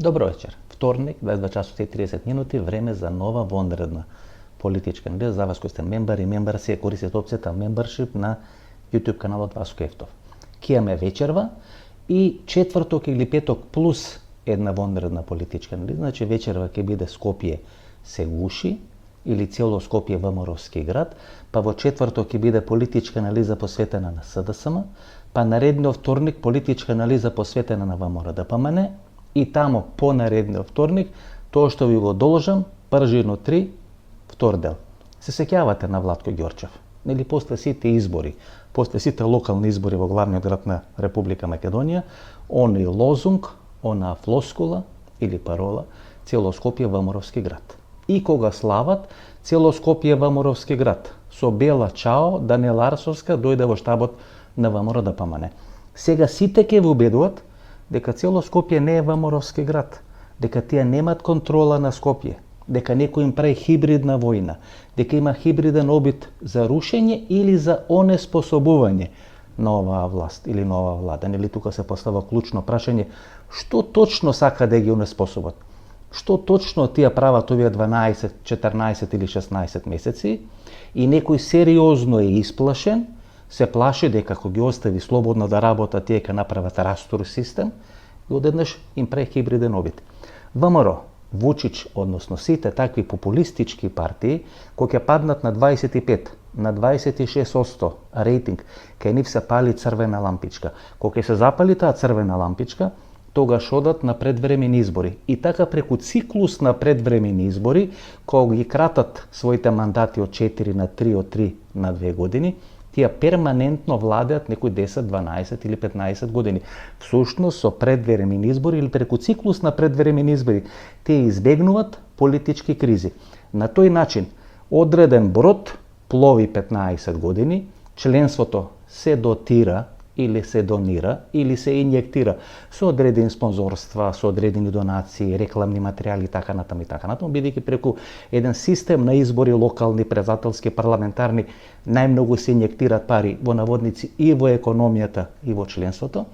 Добро вечер. Вторник, 22 часот и 30 минути, време за нова вонредна политичка анализа. За вас кои сте мембар и мембар си користите опцијата membership на YouTube каналот Васко Ефтов. Ке имаме вечерва и четврток или петок плюс една вонредна политичка анализа. Значи вечерва ќе биде Скопје се гуши или цело Скопје ВМРО-ски град, па во четврток ќе биде политичка анализа посветена на СДСМ, па наредниот вторник политичка анализа посветена на ВМРО-ДПМН и тамо по наредниот вторник тоа што ви го должам, пржино 3, втор дел. Се сеќавате на Владко Ѓорчев, нели после сите избори, после сите локални избори во главниот град на Република Македонија, оној лозунг, она флоскула или парола, цело Скопје ВМРО-ски град. И кога слават, цело Скопје ВМРО-ски град, со бела чао, Даниела Арсовска дојде во штабот на ВМРО-ДПМН. Сега сите ќе ви убедуваат дека цело Скопје не е ВМРО-ски град, дека тие немат контрола на Скопје, дека некој им прави хибридна војна, дека има хибриден обид за рушење или за онеспособување на оваа власт или на оваа влада. Нели тука се постава клучно прашање, што точно сака да ги онеспособат? Што точно тие прават овие 12, 14 или 16 месеци и некој сериозно е исплашен, се плаши дека ако ги остави слободно да работат, тие ќе направат растур систем и одеднаш им прави хибриден обид. ВМРО, Вучич, односно сите такви популистички партии, кои ќе паднат на 25, на 26% рейтинг, кај нив се пали црвена лампичка. Кога ќе се запали таа црвена лампичка, тогаш одат на предвремени избори. И така преку циклус на предвремени избори, кога ги кратат своите мандати од 4 на 3, од 3 на 2 години, тие перманентно владеат некои 10, 12 или 15 години. Всушност со предвремени избори или преку циклус на предвремени избори, тие избегнуваат политички кризи. На тој начин, одреден брод плови 15 години, членството се дотира или се донира, или се инјектира со одредени спонзорства, со одредени донации, рекламни материјали и така натаму, бидејќи преку еден систем на избори локални, председателски, парламентарни, најмногу се инјектираат пари во наводници и во економијата и во членството.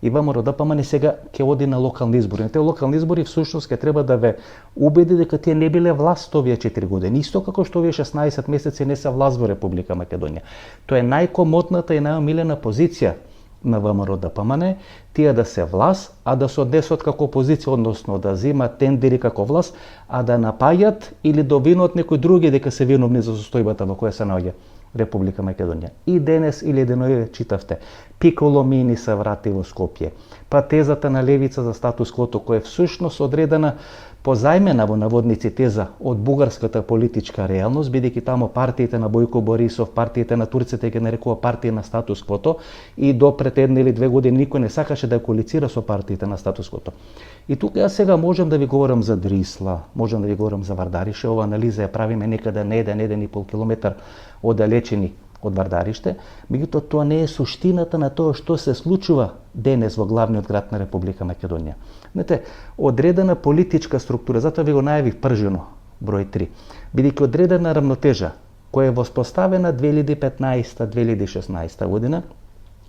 И ВМРО-ДПМН сега ќе оди на локални избори. На тие локални избори всушност ќе треба да ве убеди дека тие не биле власт овие 4 години, исто како што овие 16 месеци не се власт во Република Македонија. Тоа е најкомотната и најомилена позиција на ВМРО-ДПМН, тие да се власт, а да се однесат како опозиција, односно да земат тендери како власт, а да напаѓат или да обвинуваат некои други дека се виновни за состојбата во која се наоѓа Република Македонија. И денес или деноје читавте, Пиколо Мини се врати во Скопје, па тезата на левица за статус квото, која е всушност одредена позајмена во наводници теза од бугарската политичка реалност, бидејќи тамо партиите на Бојко Борисов, партиите на турците ги нарекува партии на статус квото и до пред една или 2 години никој не сакаше да коалицира со партиите на статус квото. И тука јас сега можам да ви говорам за Дрисла, можам да ви говорам за Вардарише, ова анализа ја правиме некаде на 1,5 километар оддалечени од Вардариште, меѓутоа тоа не е суштината на тоа што се случува денес во главниот град на Република Македонија. Знаете, одредена политичка структура, затоа ви го најавив пржино, број 3, бидејќи одредена рамнотежа која е воспоставена 2015-2016 година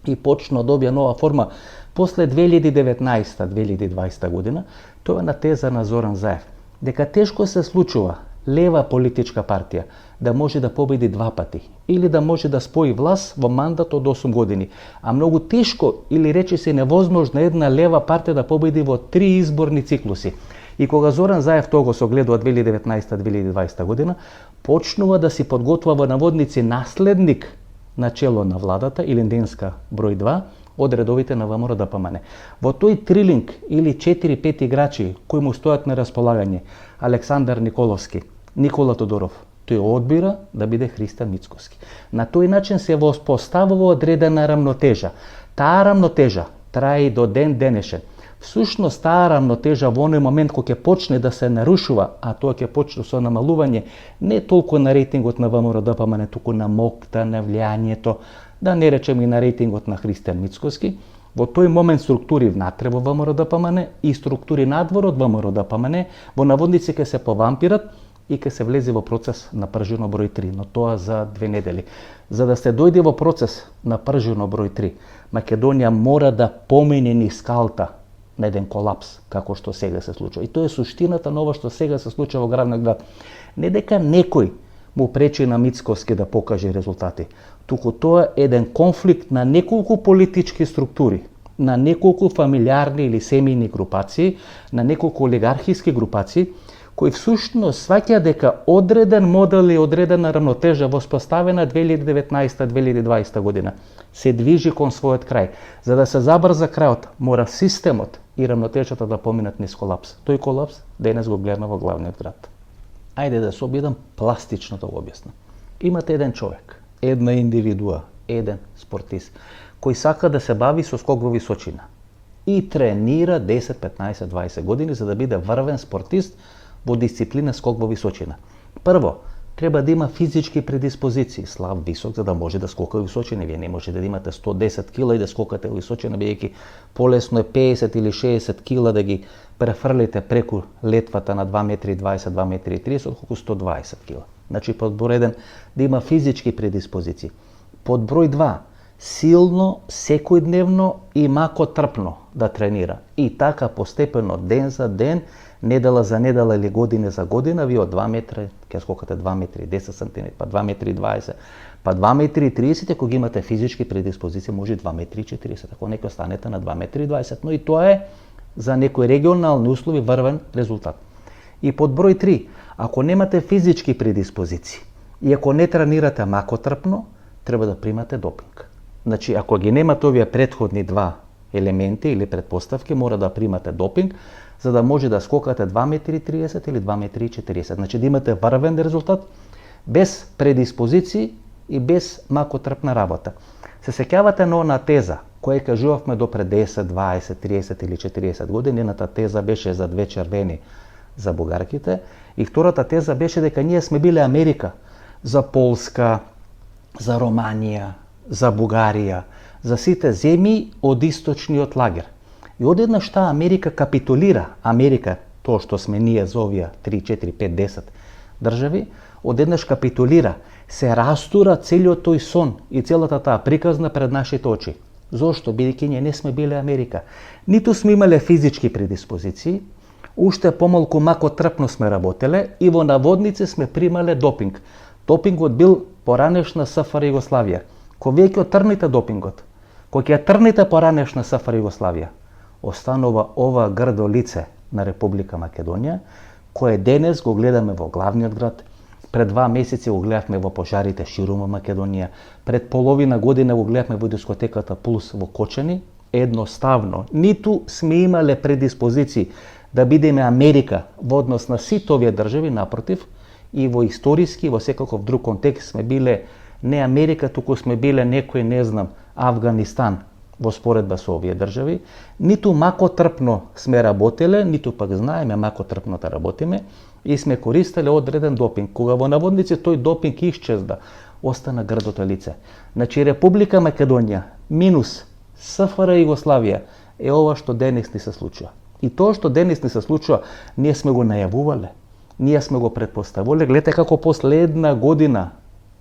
и почна да добија нова форма после 2019-2020 година, тоа е на теза на Зоран Заев, дека тешко се случува лева политичка партија да може да победи 2 пати или да може да спои власт во мандат од 8 години, а многу тешко или рече се невозможно една лева партија да победи во 3 изборни циклуси. И кога Зоран Заев тоа го согледува 2019-2020 година, почнува да си подготвува во наводници наследник на чело на владата или Денска број 2 од редовите на ВМРО-ДПМН. Во тој трилинг или 4-5 играчи кои му стојат на располагање, Александар Николовски, Никола Тодоров, тој одбира да биде Христо Мицкоски. На тој начин се воспоставува одредена рамнотежа. Таа рамнотежа трае до ден денешен. Всушност таа рамнотежа во оној момент кога ќе почне да се нарушува, а тоа ќе почне со намалување не толку на рейтингот на ВМРО-ДПМН, туку на моќта, на влијанието, да не речем и на рейтингот на Христо Мицкоски, во тој момент структури внатре во ВМРО-ДПМН и структури надвор од ВМРО-ДПМН во наводници ќе се повампират и ќе се влезе во процес на пржино број 3, но тоа за 2 недели. За да се дојде во процес на пржино број 3, Македонија мора да помине низ скалта на еден колапс, како што сега се случува. И тоа е суштината на ова што сега се случува во главниот град. Не дека некој му пречи на Мицкоски да покаже резултати, туку тоа е еден конфликт на неколку политички структури, на неколку фамилиарни или семејни групации, на неколку олигархиски групации, кои всушност сваќа дека одреден модел и одредена рамнотежа воспоставена 2019-2020 година се движи кон својот крај. За да се забрза крајот, мора системот и рамнотежата да поминат низ колапс. Тој колапс денес го гледаме во главниот град. Ајде да се обидам пластично да го објаснам. Имате еден човек, една индивидуа, еден спортист, кој сака да се бави со скок во височина и тренира 10, 15, 20 години за да биде врвен спортист во дисциплина скок во височина. Прво, треба да има физички предиспозиции, слаб, висок, за да може да скока во височина. Вие не можете да имате 110 кила и да скокате во височина, бидејќи полесно е 50 или 60 кила да ги префрлите преку летвата на 2 метри 20, 2 метри 30, отколку 120 кила. Значи, под број 1, да има физички предиспозиции. Под број 2, силно, секојдневно и мако трпно да тренира. И така постепено, ден за ден, недела за недела или година за година, ви од 2 метри, ќе скокате 2 метри 10 см, па 2 метри 20, па 2 метри 30, ако ги имате физички предиспозиции, може 2 метри 40, ако некој останете на 2 метри 20, но и тоа е за некои регионални услови врвен резултат. И под број 3, ако немате физички предиспозиции и ако не тренирате макотрпно, треба да примате допинг. Значи, ако ги немате овие претходни два елементи или предпоставки, мора да примате допинг, за да може да скокате 2 метри 30 или 2 метри 40. Значи, да имате врвен резултат, без предиспозиции и без макотрпна работа. Се сеќавате на она теза, која кажувавме до пред 10, 20, 30 или 40 години, едната теза беше за 2 червени за бугарките, и втората теза беше дека ние сме биле Америка за Полска, за Романија, за Бугарија, за сите земји од источниот лагер. И одеднаш таа Америка капитулира, Америка, тоа што сме ние за овие 3, 4, 5, 10 држави, одеднаш капитулира, се растура целиот тој сон и целата таа приказна пред нашите очи. Зошто? Бидејќи ние не сме биле Америка. Ниту сме имале физички предиспозиции, уште помалку мако трпно сме работеле и во наводници сме примале допинг. Допингот бил поранешна СФР Југославија. Кога веќе отрните допингот, кога ќе трните поранешна СФР Југославија, останува ова грдо лице на Република Македонија, кое денес го гледаме во главниот град, пред 2 месеци го гледавме во пожарите ширум во Македонија, пред половина година го гледавме во дискотеката Пулс во Кочани. Едноставно, ниту сме имале предиспозиции да бидеме Америка во однос на сите овие држави, напротив, и во историски, во секаков друг контекст сме биле не Америка, туку сме биле некој, не знам, Авганистан во споредба со овие држави. Ниту макотрпно сме работеле, ниту пак знаеме макотрпно да работиме и сме користеле одреден допинг. Кога во наводници тој допинг исчезна, остана грдото лице. Значи Република Македонија минус СФР Југославија е ова што денес ни се случува. И тоа што денес ни се случува, ние сме го најавувале, ние сме го предпоставувале. Гледате како после една година,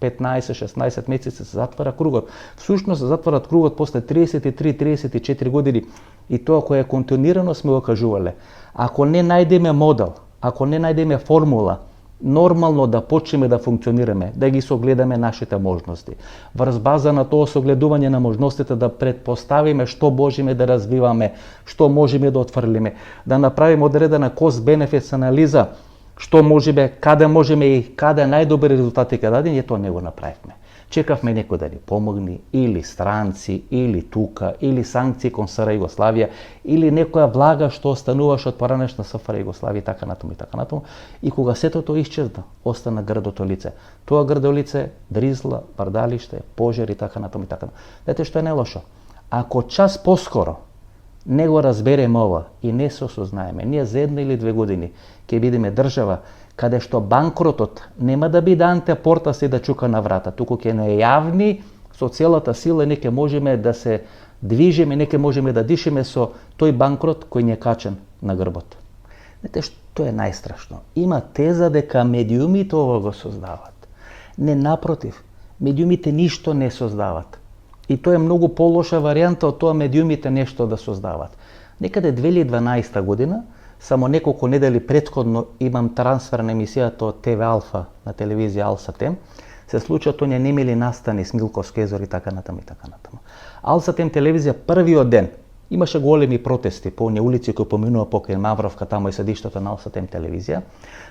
15-16 месеци се затвара кругот. Всушност се затварат кругот после 33-34 години и тоа кое континуирано сме го кажувале. Ако не најдеме модел, ако не најдеме формула, нормално да почнеме да функционираме, да ги согледаме нашите можности. Врз база на тоа согледување на можностите да предпоставиме што можеме да развиваме, што можеме да отфрлиме, да направиме одредена кост-бенефит анализа, што можеме, каде можеме и каде најдобри резултати ќе даде, ние тоа не го направивме. Чекавме некој да ни помогне, или странци, или тука, или санкции кон СР Југославија, или некоја влага што остануваше од поранешна СФР Југославија и така натаму и така натаму. И кога сето тоа исчезна, остана грдото лице. Тоа грдо лице, дризла, бардалиште, пожар и така натаму и така натаму. Знаете што е најлошо? Ако час поскоро не го разбереме ова и не се осознаеме, ние за 1 или 2 години ќе бидеме држава каде што банкротот нема да биде Анте Портас и да чука на врата, туку ќе најавни со целата сила, не ќе можеме да се движиме, не ќе можеме да дишеме со тој банкрот кој ни е качен на грбот. Знаете што е најстрашно? Има теза дека медиумите ова го создават. Не, напротив, медиумите ништо не создават. И тоа е многу полоша варијанта од тоа медиумите нешто да создават. Некаде 2012 година, само неколку недели претходно имам трансфер на емисијата од ТВ Алфа на телевизија Алсатем, се случат оние немили настани с Милковски езор и така натаму и така натаму. Алсатем телевизија првиот ден имаше големи протести по оние улици кои поминува покрај Мавровка, тамо е седиштето на Алсатем телевизија.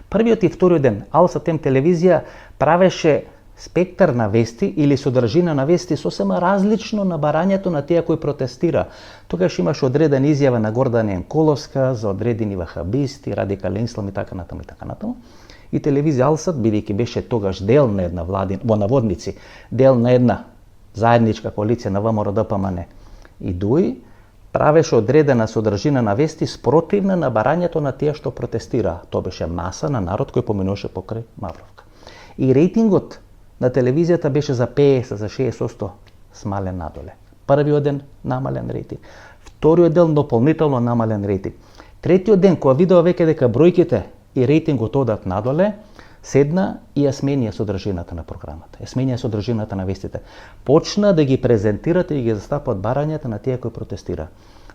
Првиот и вториот ден Алсатем телевизија правеше спектар на вести или содржина на вести сосема различно на барањето на тие кои протестира. Тогаш имаше одредена изјава на Гордана Енколовска за одредени вахабисти, радикален ислам и така натаму и така натаму. И телевизија Алсат, бидејќи беше тогаш дел на една владин, во наводници, дел на една заедничка коалиција на ВМРО, ДПМН и ДУИ, правеше одредена содржина на вести спротивна на барањето на тие што протестира. Тоа беше маса на народ кој поминуваше покрај Мавровка. И рейтингот на телевизијата беше за 50, за 60% смален надоле. Првиот ден намален рейтинг, вториот ден дополнително намален рейтинг. Третиот ден, кога видува веќе дека бројките и рейтингот одат надоле, седна и ја сменија содржината на програмата, ја сменија содржината на вестите. Почна да ги презентират и ги застапат барањата на тие кои протестира.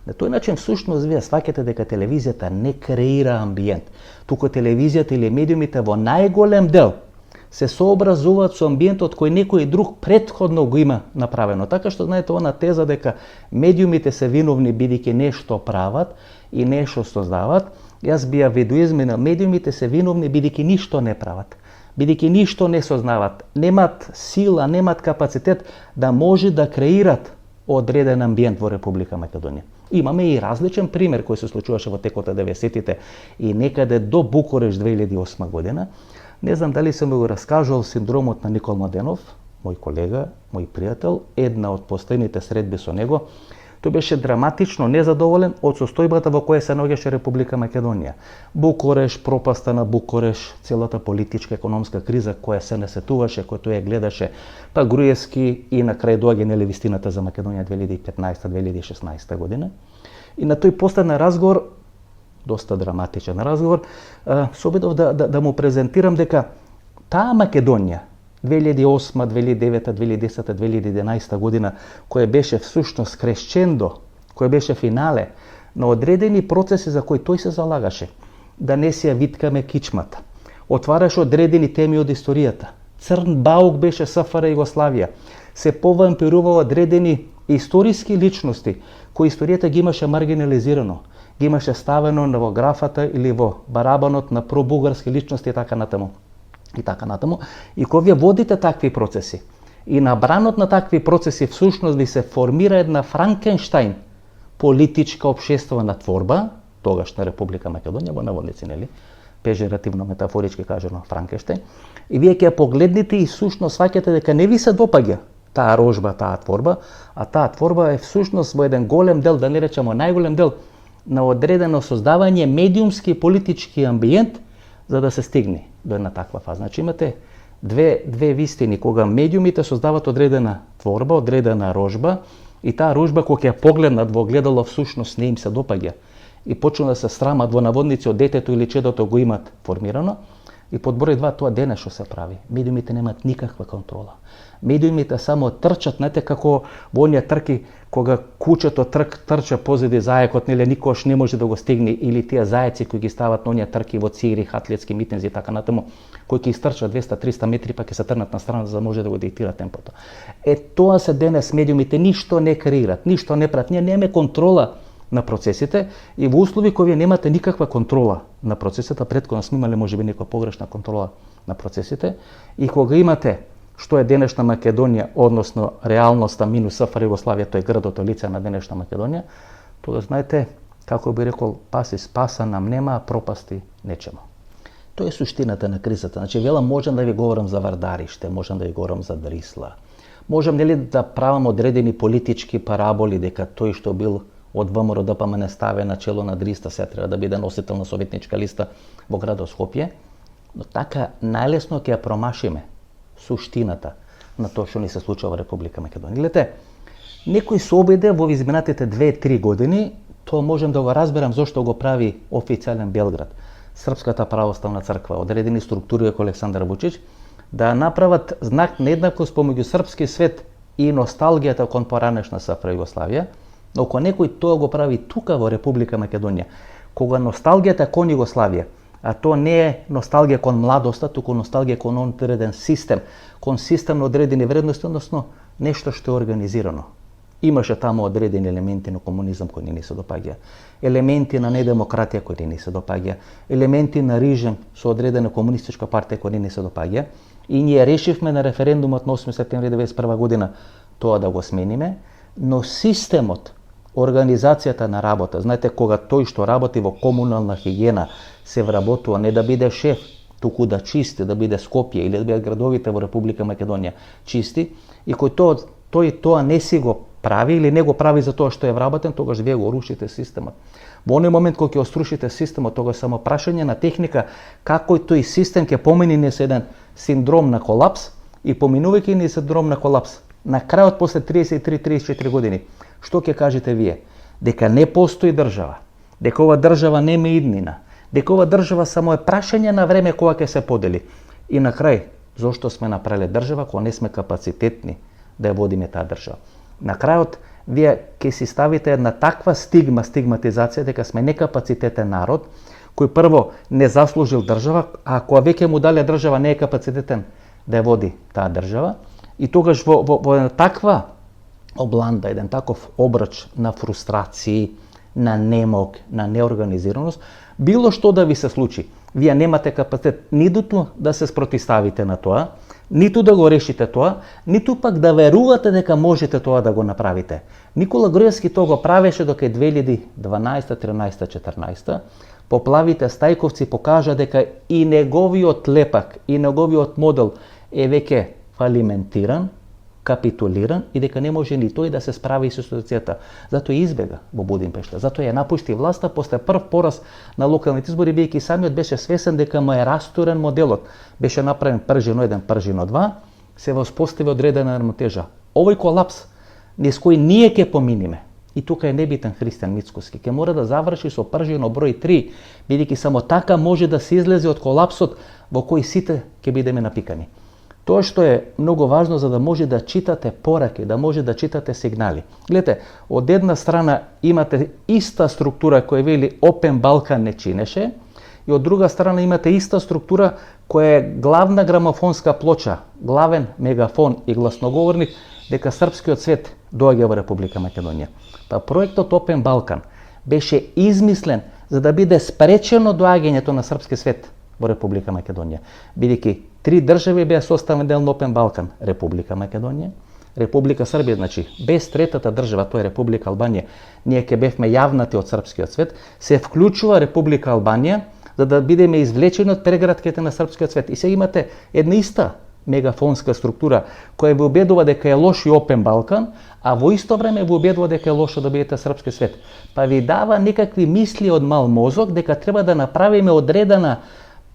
На тој начин, всушност, вие сваќате дека телевизијата не креира амбиент, туку телевизијата или медиумите во најголем дел се сообразуваат со амбиентот кој некој друг претходно го има направено. Така што знаете она теза дека медиумите се виновни бидејќи нешто прават и нешто создават, јас би ја видоизменил, медиумите се виновни бидејќи ништо не прават, бидејќи ништо не сознават, немат сила, немат капацитет да може да креират одреден амбиент во Република Македонија. Имаме и различен пример кој се случуваше во текот на 90-тите и некаде до Букуреш 2008 година. Не знам дали сум го раскажал синдромот на Никол Младенов, мој колега, мој пријател, една од последните средби со него. Тој беше драматично незадоволен од состојбата во која се наоѓаше Република Македонија. Букуреш, пропаста на Букуреш, целата политичка економска криза која се насетуваше, која тој ја гледаше, па Груевски и на крај доаѓа нели вистината за Македонија 2015-2016 година. И на тој последен разговор, доста драматичен разговор, се обидов да му презентирам дека таа Македонија 2008, 2009, 2010, 2011 година, која беше всушност кресчендо, која беше финале на одредени процеси за кои тој се залагаше, да не се ја виткаме кичмата, отвараше одредени теми од историјата. Црн баук беше СФР Југославија, се повампирува одредени историски личности кои историјата ги имаше маргинализирано, ги имаше ставено во графата или во барабанот на пробугарски личности и така натаму. И така натаму. И кога вие водите такви процеси, и на бранот на такви процеси всушност ви се формира една Франкенштајн политичка општествена творба, тогаш на Република Македонија, во наводници, нели? Пежеративно, метафорички кажано Франкенштајн. И вие ќе погледнете и всушност сваќате дека не ви се допаѓа таа рожба, таа творба, а таа творба е всушност во еден голем дел, да не речеме најголем дел, на одредено создавање медиумски политички амбиент за да се стигне до една таква фаза. Значи имате две вистини, кога медиумите создават одредена творба, одредена рожба и таа рожба кога ќе погледнат во огледало всушност не им се допаѓа и почнува да се срамат во наводници од детето или чедото го имат формирано. И под број 2 тоа денес што се прави. Медиумите немаат никаква контрола. Медиумите само трчат, знаете како во оние трки кога кучето трча позади зајакот, нели никош не може да го стигне, или тие зајаци кои ги стават на оние трки во цири, атлетски митинзи и така натаму, кои ќе истрчат 200-300 метри па ќе се трнат на страна за да може да го диктира темпото. Тоа се денес медиумите ништо не креират, ништо не прават. Ние немаме контрола на процесите и во услови кои немате никаква контрола на процесите, претходно сме имале можеби некоја погрешна контрола на процесите, и кога имате што е денешна Македонија, односно реалноста минус СФР Југославија, тој градото лице на денешна Македонија, тоа знаете, како би рекол, паси спаса нам нема, пропасти нечемо. Тоа е суштината на кризата. Значи, велам, можам да ви говорам за Вардариште, можам да ви говорам за Дрисла, можам нели да правам одредени политички параболи дека тој што бил од ВМРО ДПМН ставен на чело на Дриста се треба да биде носител на советничка листа во градот Скопје, но така најлесно ќе ја промашиме суштината на тоа што ни се случува во Република Македонија. Гледате, некој се обиде во изминатите 2-3 години, тоа можем да го разберам зошто го прави официјален Белград, Српската православна црква, одредени структури како Александар Вучич, да направат знак на еднаквост помеѓу српски свет и носталгијата кон поранешна СФР Југославија, Но ако некој тоа го прави тука во Република Македонија, кога носталгијата кон Југославија, а тоа не е носталгија кон младоста, туку носталгија кон одреден систем, кон систем на одредени вредности, односно нешто што е организирано. Имаше таму одредени елементи на комунизам кои не ни се допаѓа, елементи на недемократија кои не ни се допаѓа, елементи на режим со одредена комунистичка партија кои не ни се допаѓа, и ние решивме на референдумот на 8 септември 1991 година тоа да го смениме, но системот, организацијата на работа, знаете, кога тој што работи во комунална хигиена се вработува не да биде шеф, туку да чисти, да биде Скопје или да бидат градовите во Република Македонија чисти, и кој тој тоа не си го прави или не го прави за тоа што е вработен, тогаш вие го рушите системот. Во оној момент кога ќе острушите системот, тогаш само прашање на техника како тој систем ќе помине низ еден синдром на колапс, и поминувајќи низ синдром на колапс, на крајот после 33-34 години, што ќе кажете вие? Дека не постои држава, дека ова држава нема иднина, дека ова држава само е прашање на време кога ќе се подели. И на крај, зошто сме направиле држава кога не сме капацитетни да ја водиме таа држава? На крајот, вие ќе си ставите една таква стигматизација дека сме некапацитетен народ, кој прво не заслужил држава, а кога веќе му дале држава не е капацитетен да ја води таа држава, и тогаш во една таква обланда, еден таков обрч на фрустрации, на немок, на неорганизираност, било што да ви се случи, вие немате капацитет ниту да се спротивставите на тоа, ниту да го решите тоа, ниту пак да верувате дека можете тоа да го направите. Никола Груевски тоа го правеше дока 2012, 13, 14. Поплавите Стајковци покажа дека и неговиот лепак, и неговиот модел е веќе фалиментиран, капитулиран, и дека не може ни тој да се справи со ситуацијата. Затоа избега во Будимпешта, затоа ја напушти власта после прв пораз на локалните избори, бидејќи самиот беше свесен дека му е растурен моделот. Беше направен пржино 1, пржино 2, се воспостави одредена рамнотежа. Овој колапс низ кој ние ќе поминиме, и тука е небитен Христијан Мицкоски, ќе мора да заврши со пржино број 3, бидејќи само така може да се излезе од колапсот во кој сите ќе бидеме напикани. Тоа што е многу важно за да може да читате пораки, да може да читате сигнали. Гледате, од една страна имате иста структура која вели Опен Балкан не чинеше, и од друга страна имате иста структура која е главна грамофонска плоча, главен мегафон и гласноговорник дека српскиот свет доаѓа во Република Македонија. Па проектот Опен Балкан беше измислен за да биде спречено доаѓањето на српски свет во Република Македонија, бидејќи три држави беа составен дел на Опен Балкан: Република Македонија, Република Србија, значи без третата држава, тоа е Република Албанија, ние ќе бевме јавнати од српскиот свет, се вклучува Република Албанија за да бидеме извлечени од прегратките на српскиот свет. И се имате една иста мегафонска структура која ви убедува дека е лош и Опен Балкан, а во исто време ви убедува дека е лошо да бидете српски свет. Па ви дава некакви мисли од мал мозок дека треба да направиме одредена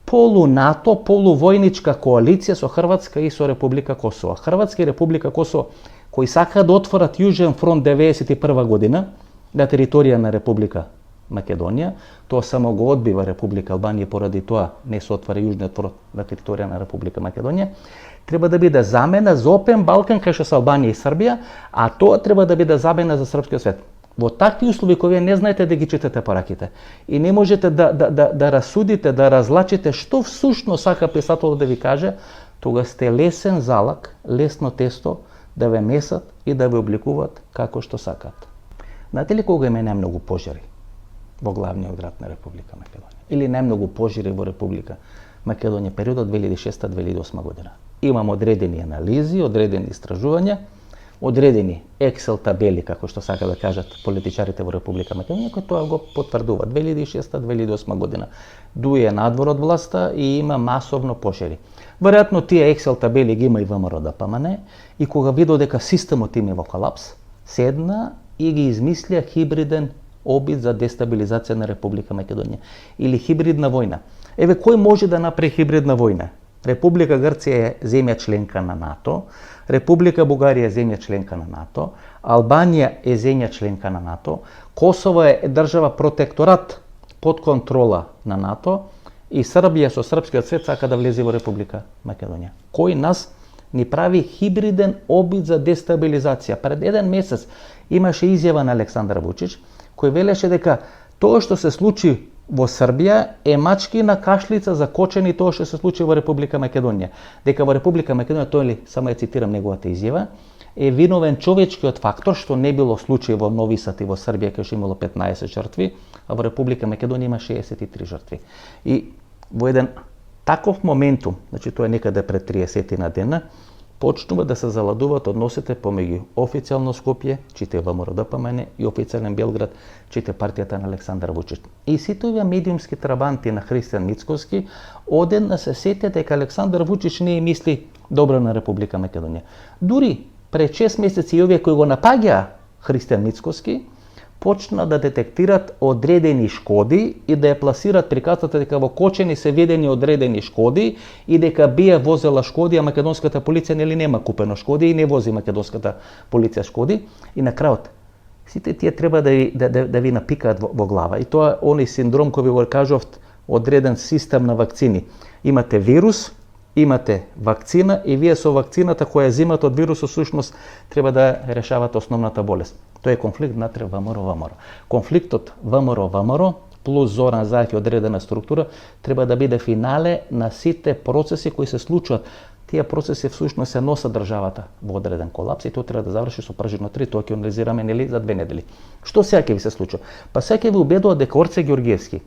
полу-НАТО, полувојничка коалиција со Хрватска и со Република Косово. Хрватска и Република Косово, кои сакаат да отворат Јужен фронт 1991 година на територија на Република Македонија, тоа само го одбива Република Албанија, поради тоа не се отвара Јужниот фронт на територија на Република Македонија, треба да биде замена за Опен Балкан кај што се Албанија и Србија, а тоа треба да биде замена за српскиот свет. Во такви услови кои не знаете да ги читате пораките и не можете да расудите, да разлачите што всушност сака писателот да ви каже, тога сте лесен залак, лесно тесто да ве месат и да ве обликуваат како што сакаат. Знаете ли кога има најмногу пожари во главниот град на Република Македонија? Или најмногу пожари во Република Македонија периодот 2006-2008 година? Имам одредени анализи, одредени истражувања, одредени Excel табели, како што сака да кажат политичарите во Република Македонија, кои тоа го потврдува. 2006-2008 година дуе надвор од власта и има масовно пожари. Веројатно тие Excel табели ги има и ВМРО ДПМН, и кога видо дека системот им е во колапс, седна и ги измислија хибриден обид за дестабилизација на Република Македонија или хибридна војна. Еве кој може да направи хибридна војна? Република Грција е земја членка на НАТО, Република Бугарија е земја членка на НАТО, Албанија е земја членка на НАТО, Косово е држава протекторат под контрола на НАТО и Србија со српскиот свет сака да влезе во Република Македонија. Кој нас ни прави хибриден обид за дестабилизација. Пред еден месец имаше изјава на Александар Вучич, кој велеше дека тоа што се случи во Србија е мачкина кашлица за кочени тоа што се случи во Република Македонија. Дека во Република Македонија, тој ли, само ја цитирам неговата изјава, е виновен човечкиот фактор што не било случај во Нови Сад и во Србија кај што имало 15 жртви, а во Република Македонија има 63 жртви. И во еден таков моментум, значи тоа е некаде пред 30 на дена, почнува да се заладуваат односите помеѓу официјално Скопје, чите ВМРО-ДПМН, и официјален Белград, чите партијата на Александар Вучич. И сите овие медиумски трабанти на Христијан Мицкоски одеднаш се сетят дека Александар Вучич не мисли добро на Република Македонија. Дури пред 6 месеци и овие кои го напаѓаа Христијан Мицкоски почна да детектират одредени шкоди и да ја пласират приказната дека во Кочени се видени одредени шкоди и дека бија возела шкоди, а македонската полиција нели нема купено шкоди и не вози македонската полиција шкоди. И на крајот сите тие треба да ви напикаат во глава. И тоа оној синдром кој ви го кажував, одреден систем на вакцини. Имате вирус, имате вакцина и вие со вакцината која земате од вирусот всушност треба да решавате основната болест. Тоа е конфликт внатре ВМРО-ВМРО. Конфликтот ВМРО-ВМРО плюс Зоран Заев и одредена структура треба да биде финале на сите процеси кои се случуваат. Тие процеси всушност се носат државата во одреден колапс и тоа треба да заврши со пржено 3, тоа ќе анализираме нели за 2 недели. Што сега ќе ви се случува? Па сега ќе ви убедува дека Орце Ѓорѓиевски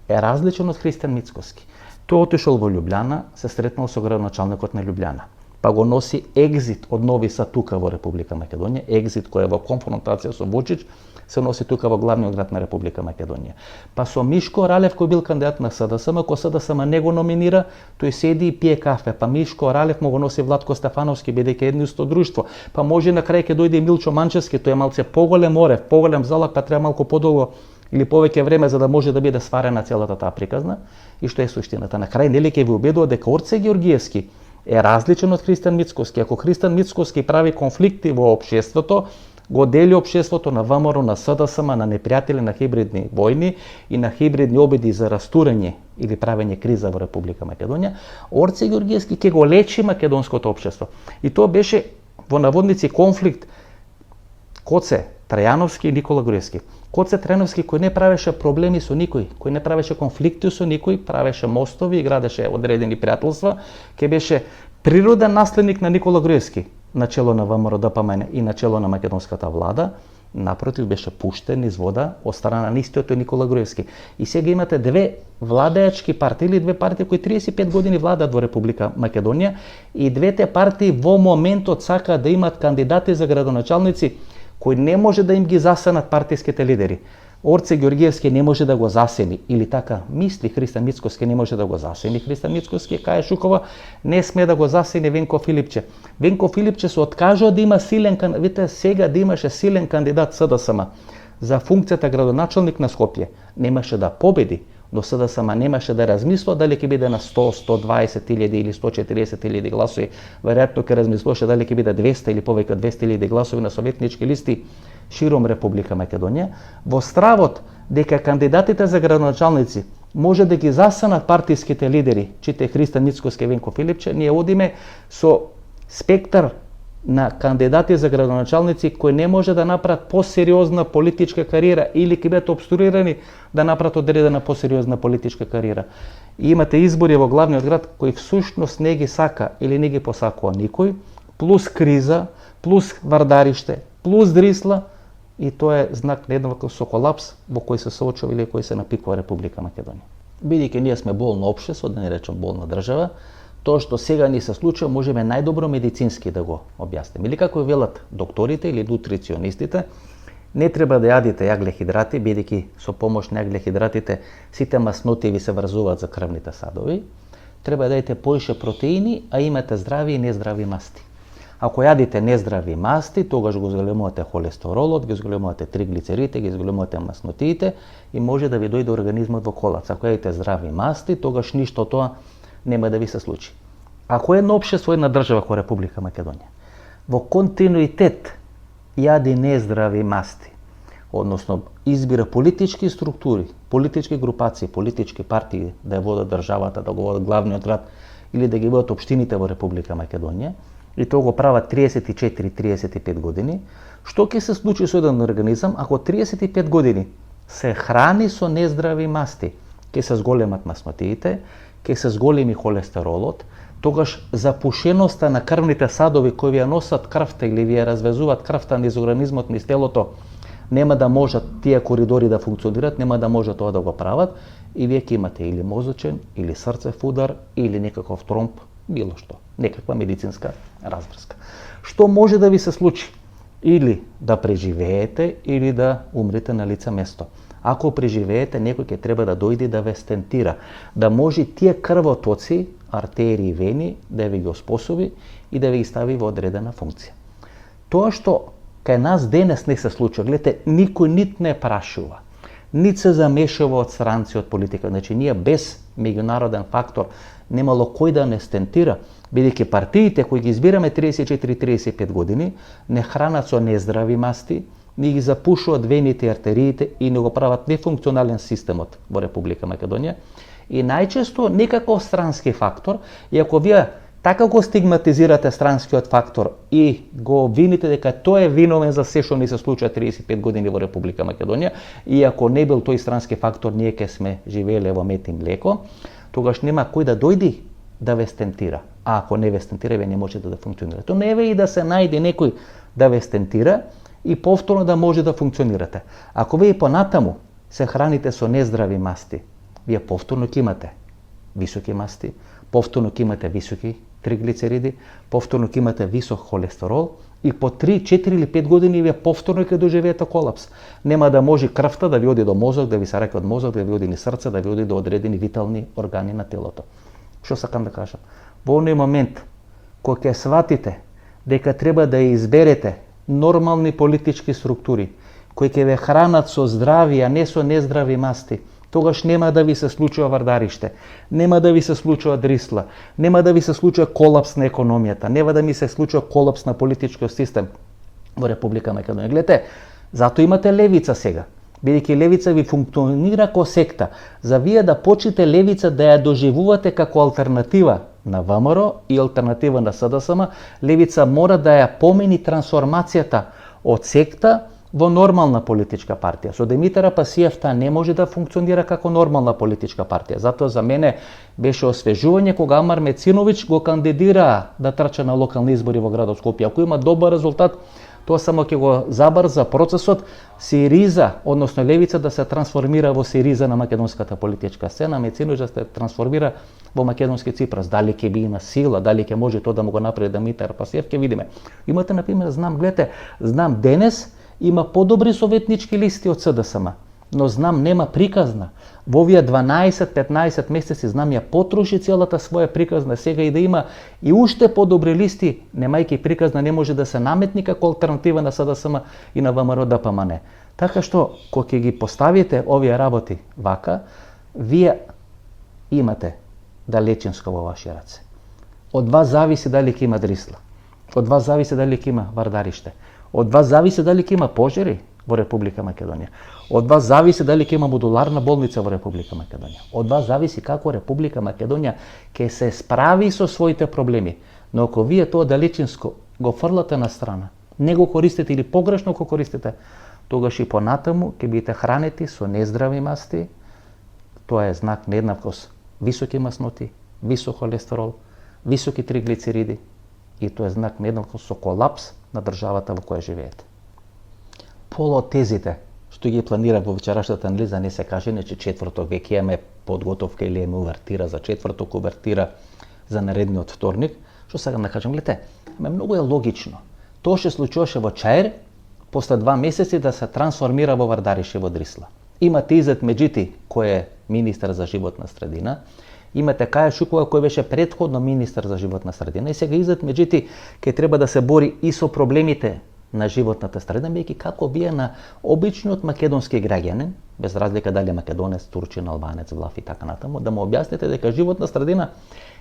е различен од Христијан Мицкоски. Тој отишол во Љубљана, се сретнал со градоначалникот на Љубљана. Па го носи екзит од Нови Сад тука во Република Македонија, екзит кој е во конфронтација со Вучич, се носи тука во главниот град на Република Македонија. Па со Мишко Ралев кој бил кандидат на СДСМ, кој СДСМ не го номинира, тој седи и пие кафе. Па Мишко Ралев му го носи Владко Стефановски бидејќи едно исто друштво. Па може на крај ќе дојде и Милчо Манчевски, тој е малце поголем орев, поголем залак, па треба малку подолго или повеќе време за да може да биде сварена целата таа приказна. И што е суштината? На крај нели ќе ви убедува дека Орце Ѓорѓиевски е различен од Христијан Мицкоски. Ако Христијан Мицкоски прави конфликти во општеството, го дели општеството на ВМРО, на СДСМ, на непријатели, на хибридни војни и на хибридни обиди за растурење или правење криза во Република Македонија, Орце Ѓорѓиевски ќе го лечи македонското општество. И тоа беше во наводници конфликт Коце Трајановски и Никола Груевски. Коце Трајановски кој не правеше проблеми со никој, кој не правеше конфликти со никој, правеше мостови и градеше одредени пријателства, ќе беше природен наследник на Никола Груевски, начело на ВМРО-ДПМН и начело на македонската влада. Напротив, беше пуштен низ вода од страна на истиот Никола Груевски. И сега имате две владеачки партии или две партии кои 35 години владат во Република Македонија и двете партии во моментот сакаат да имат кандидати за градоначалници кои не може да им ги засенат партиските лидери. Орце Ѓорѓиевски не може да го засени, или така мисли Христијан Мицкоски не може да го засени. Христијан Мицкоски кај Шукова не сме да го засени Венко Филипче. Венко Филипче се откажува да има силен кандидат, видите сега да имаше силен кандидат СДСМ за функцијата градоначалник на Скопје. Немаше да победи, но СДСМ немаше да размислува дали ќе биде на 100, 120 илјади или 140 илјади гласови. Веројатно ќе размислуваше дали ќе биде 200 или повеќе 200 илјади гласови на советнички листи широм Република Македонија, во стравот дека кандидатите за градоначалници може да ги засанат партиските лидери, чите Христијан Мицкоски и Венко Филипче, ние одиме со спектар на кандидати за градоначалници кои не може да направат посериозна политичка кариера или ќе бидат обструирани да направат одредена посериозна политичка кариера. И имате избори во главниот град кои всушност не ги сака или не ги посакува никој, плюс криза, плюс вардариште, плюс дрисла, и тоа е знак на едно со колапс во кој се соочува или кој се напикува Република Македонија. Бидејќи ние сме болно општество, да не речем болна држава, тоа што сега ни се случува можеме најдобро медицински да го објасниме. Или како велат докторите или нутриционистите, не треба да јадите јаглехидрати, бидејќи со помош на јаглехидратите сите масноти ви се врзуваат за крвните садови. Треба да јадете поише протеини, а имате здрави и нездрави масти. Ако јадите нездрави масти, тогаш го зголемувате холестеролот, ги зголемувате триглицеридите, ги зголемувате маснотиите и може да ви дојде организмот во колапс. Ако јадите здрави масти, тогаш ништо тоа нема да ви се случи. Ако едно општество, една држава како Република Македонија, во континуитет јади нездрави масти, односно избира политички структури, политички групации, политички партии да ја водат државата, да го водат главниот град или да ги водат општините во Република Македонија, и тоа го прават 34-35 години, што ќе се случи со еден организам ако 35 години се храни со нездрави масти? Ќе се зголемат маснотиите, ќе се зголеми холестеролот, тогаш запушеноста на крвните садови кои ви ја носат крвта или ви ја развезуваат крвта низ организмот, низ телото, нема да можат тие коридори да функционират, нема да може тоа да го прават и вие ќе имате или мозочен, или срцев удар, или некаков тромб, било што, некаква медицинска разврска. Што може да ви се случи? Или да преживеете, или да умрете на лице место. Ако преживеете, некој ќе треба да дојде да ве стентира, да може тие крвотоци, артерии и вени, да ви ги оспособи и да ви ги стави во одредена функција. Тоа што кај нас денес не се случува, гледате, никој нит не прашува, нит се замешува од странци од политика. Значи, ние без меѓународен фактор немало кој да не стентира, бидејќи партиите кои ги избираме 34-35 години не хранат со нездрави масти, не ги запушуваат вените и артериите и не го прават нефункционален системот во Република Македонија. И најчесто некаков странски фактор, и ако вие така го стигматизирате странскиот фактор и го обвините дека тој е виновен за се што ни се случува 35 години во Република Македонија, и ако не бил тој странски фактор, ние ќе сме живееле во мед и млеко, тогаш нема кој да дојди да ве стентира. А ако не ве стентира, вие не можете да функционирате. То не е и да се најде некој да ве стентира и повторно да може да функционирате. Ако вие понатаму се храните со нездрави масти, вие повторно ќе имате високи масти, повторно ќе имате високи триглицериди, повторно ќе имате висок холестерол и по 3, 4 или 5 години вие повторно ќе доживеете колапс. Нема да може крвта да ви оди до мозок, да ви се раке од мозок, да ви оди ни срце, да ви оди до одредени витални органи на телото. Што сакам да кажам? Во оној момент кој ќе сватите дека треба да изберете нормални политички структури кои ќе ве хранат со здрави, а не со нездрави масти, тогаш нема да ви се случува вардарище, нема да ви се случува дрисла, нема да ви се случува колапс на економијата, нема да ми се случува колапс на политичкиот систем во Република Македонија. Гледате, зато имате левица сега, бидејќи левица ви функционира ко секта. За вие да почнете левица да ја доживувате како алтернатива на ВМРО и алтернатива на СДСМ, левица мора да ја помени трансформацијата од секта во нормална политичка партија. Со Димитар Апасиев таа не може да функционира како нормална политичка партија. Затоа за мене беше освежување кога Амар Мециновиќ го кандидира да трча на локални избори во градот Скопје. Ако има добар резултат, тоа само ќе го забрза процесот СИРИЗА, односно левица, да се трансформира во СИРИЗА на македонската политичка сцена, Мециновиќ да се трансформира во македонски Ципрас. Дали ќе би има сила, дали ќе може тоа да му го направи Димитар Апасиев, ќе видиме. Имате, например, знам денес има подобри советнички листи од СДСМ, но знам нема приказна. Во овие 12-15 месеци знам ја потроши целата своја приказна, сега и да има и уште подобри листи, немајќи приказна не може да се наметни како алтернатива на СДСМ и на ВМРО ДПМН. Така што, кога ќе ги поставите овие работи вака, вие имате далечинско во ваши раце. Од вас зависи дали ќе има дрисла. Од вас зависи дали ќе има вардарище. Од вас зависи дали ќе има пожари во Република Македонија. Од вас зависи дали ќе има модуларна болница во Република Македонија. Од вас зависи како Република Македонија ќе се справи со своите проблеми. Но ако вие тоа далечинско го фрлате на страна, не го користите или погрешно го користите, тогаш и понатаму ќе бидете хранети со нездрави масти. Тоа е знак на еднаквост високи масноти, висок холестерол, високи триглицериди и тоа е знак на еднаквост со колапс на државата во која живеете. Полотезите што ги планира во вечерашната анализа не се каже, че четврток веќе имаме подготовка или имаме увертира за четврток, увертира за наредниот вторник. Што сакам да кажам, гледате, многу е логично. Тоа што случуваше во Чаир, после 2 месеци да се трансформира во вардарише во дрисла. Имате Изет Меджити, кој е министер за животна средина, имате Каја Шукова, кој беше претходно министер за животна средина, и сега Изет Меджити ќе треба да се бори и со проблемите на животната средина, бидејќи како вие на обичниот македонски граѓанин, без разлика дали е македонец, турчин, албанец, влав и така натаму, да му објасните дека животна средина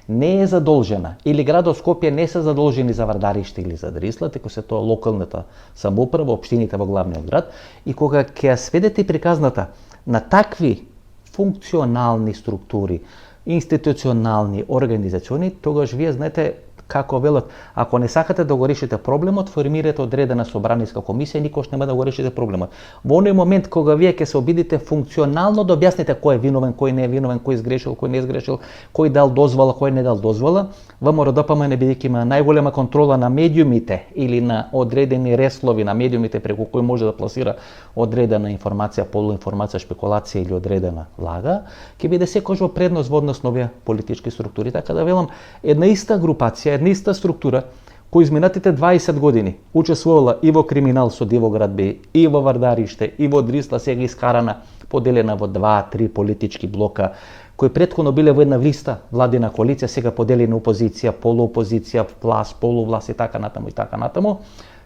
не е задолжена или градот Скопје не се задолжени за вардариште или за дрисла, теку се тоа локалната самоуправа, општините во главниот град, и кога ќе ја сведете приказната на такви функционални структури, институционални, организациони, тогаш вие знаете како велат, ако не сакате да го решите проблемот, формирате одредена собраниска комисија и никош нема да го решите проблемот. Во оној момент кога вие ќе се обидите функционално да објасните кој е виновен, кој не е виновен, кој изгрешил, кој не изгрешил, кој дал дозвола, кој не дал дозвола, ВМРО-ДПМН бидејќи има најголема контрола на медиумите или на одредени реслови на медиумите преку кои може да пласира одредена информација, полуинформација, шпекулација или одредена лага, ќе биде секогаш во предност во однос на овие политички структури. Така да велам, една иста групација, една иста структура, кој изминатите 20 години учествувала и во криминал со Дивоград Б, и во Вардариште, и во Дрисла, сега искарана, поделена во 2-3 политички блока, кои претходно биле во една листа владина коалиција, сега поделени опозиција, полуопозиција, власт, полувласт и така натаму,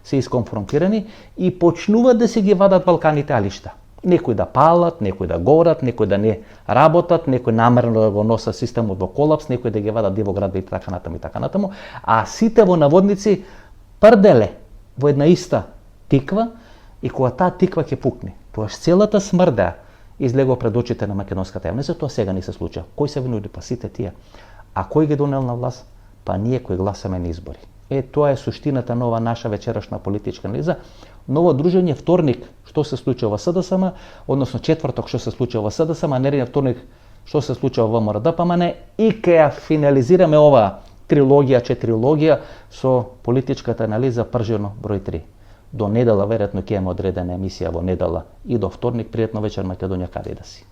се исконфронтирани и почнуваат да се ги вадат Балканите алишта. Некои да палат, некои да горат, некои да не работат, некои намерно да го носат системот во колапс, некои да ги вадат Дивоград и така натаму, а сите во наводници прделе во една иста тиква и кога таа тиква ќе пукне, тогаш целата смрда излегува пред очите на македонската јавност, тоа сега не се случува. Кој се винува? Па сите тие. А кој ги донел на власт? Па ние кои гласаме на избори. Тоа е суштината на ова наша вечерашна политичка анализа. Ново дружење вторник што се случува во СДСМ, односно четврток што се случува во СДСМ, а неделја вторник што се случува во ВМРО-ДПМН и ќе ја финализираме ова трилогија, четирилогија со политичката анализа пржено број 3. До недела веројатно ќе имаме одредена емисија во недела и до вторник. Пријатно вечер Македонија, каде да си.